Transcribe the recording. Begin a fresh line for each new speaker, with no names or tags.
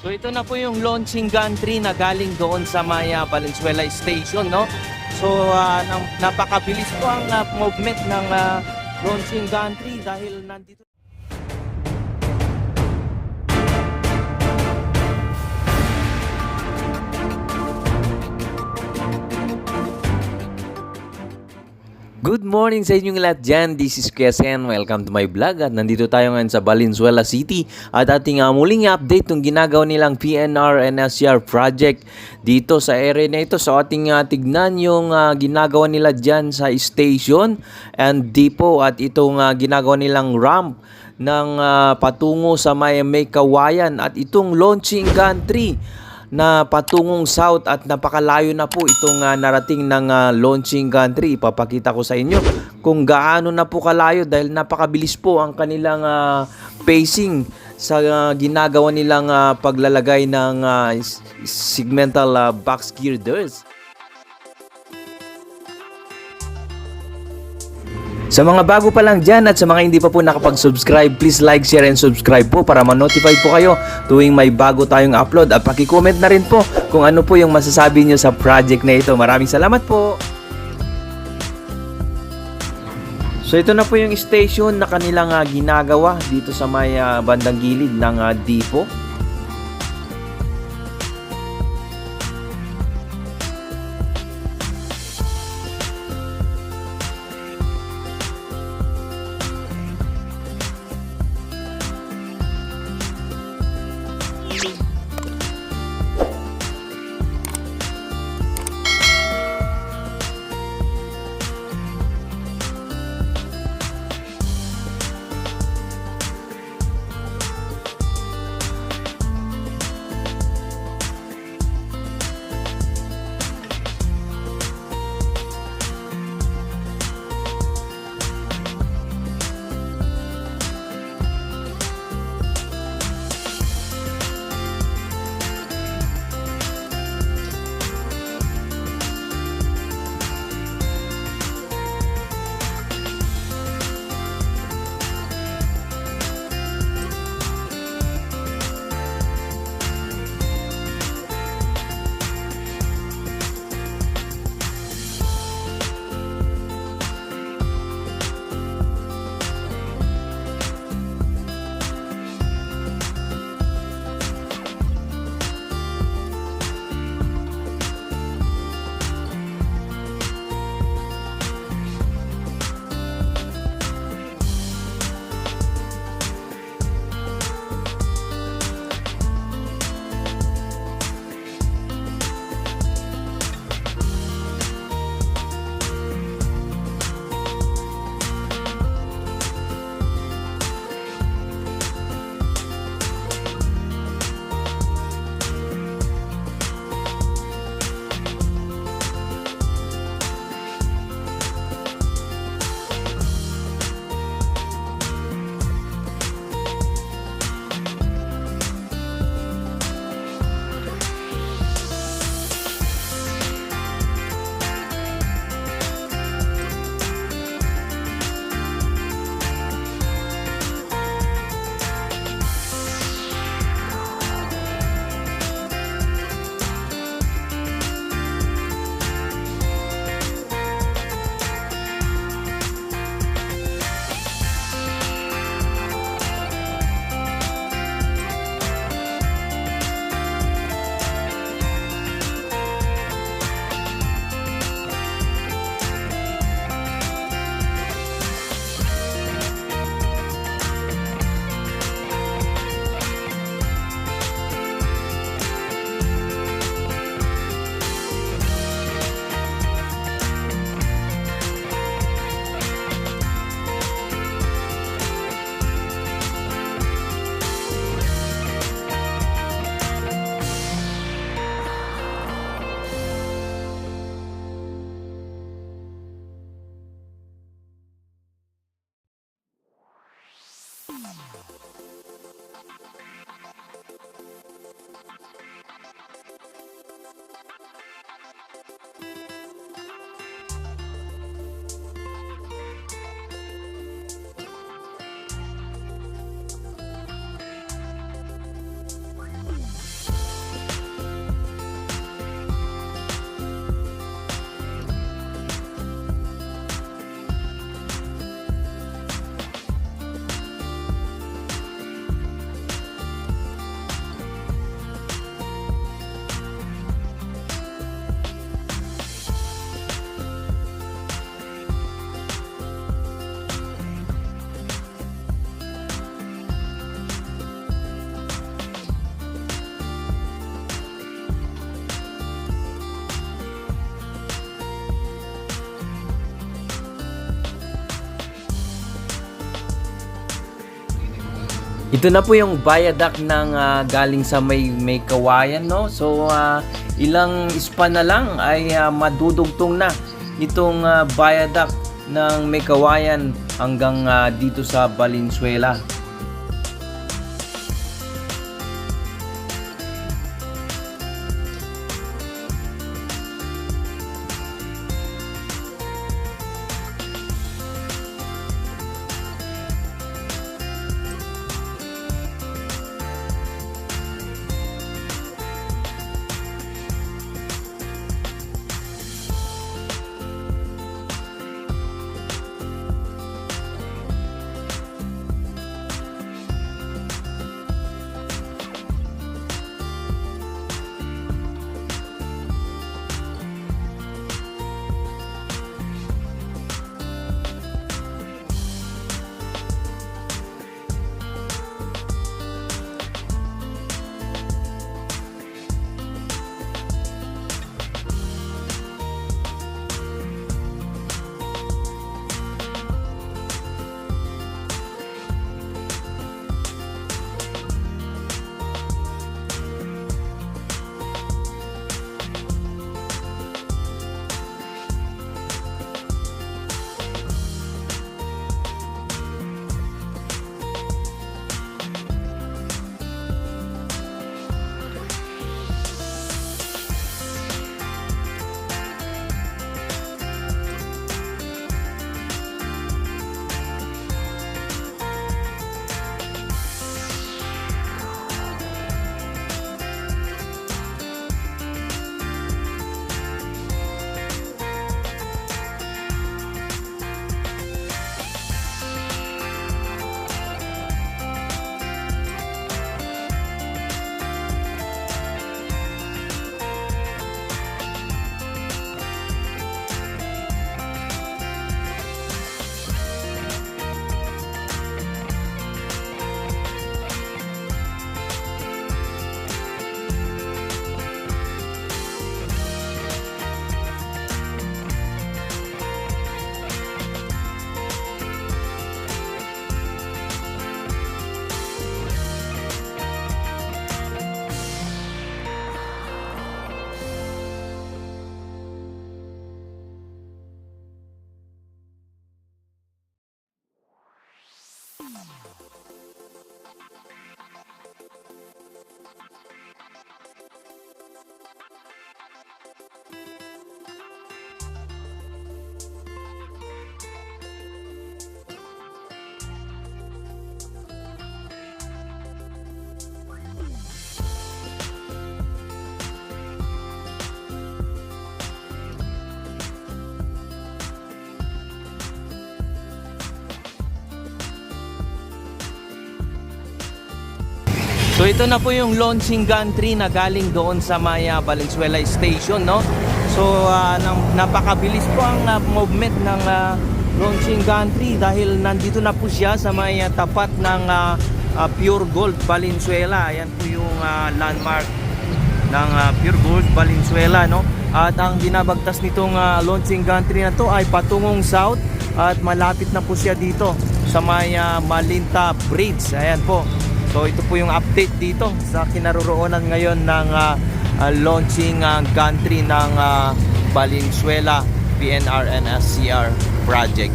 So ito na po yung launching gantry na galing doon sa Maya Valenzuela Station, no? So napakabilis po ang movement ng launching gantry dahil nandito. Good morning sa inyong lahat dyan. This is Kuya Sen. Welcome to my vlog. At nandito tayo ngayon sa Valenzuela City. At ating muling update ng ginagawa nilang PNR and SCR project dito sa area na ito. So ating tignan yung ginagawa nila dyan sa station and depot. At itong ginagawa nilang ramp ng patungo sa may Kawayan. At itong launching gantry na patungong south at napakalayo na po itong narating ng launching gantry. Ipapakita ko sa inyo kung gaano na po kalayo dahil napakabilis po ang kanilang pacing sa ginagawa nilang paglalagay ng segmental box girders. Sa mga bago pa lang dyan at sa mga hindi pa po nakapag-subscribe, please like, share, and subscribe po para ma-notify po kayo tuwing may bago tayong upload. At paki-comment na rin po kung ano po yung masasabi nyo sa project na ito. Maraming salamat po! So ito na po yung station na kanilang ginagawa dito sa may bandang gilid ng depot. Ito na po yung viaduct ng galing sa may kawayan, no? So ilang span na lang ay madudugtong na itong viaduct ng may kawayan hanggang dito sa Valenzuela. So ito na po yung launching gantry na galing doon sa Maya Valenzuela Station, no? So napakabilis po ang movement ng launching gantry dahil nandito na po siya sa may tapat ng Pure Gold Valenzuela. Ayan po yung landmark ng Pure Gold Valenzuela, no? At ang binabagtas nitong launching gantry na to ay patungong south at malapit na po siya dito sa may Malinta Bridge. Ayan po. So ito po yung update dito sa kinaroroonan ngayon ng launching gantry ng Valenzuela PNR and SCR project.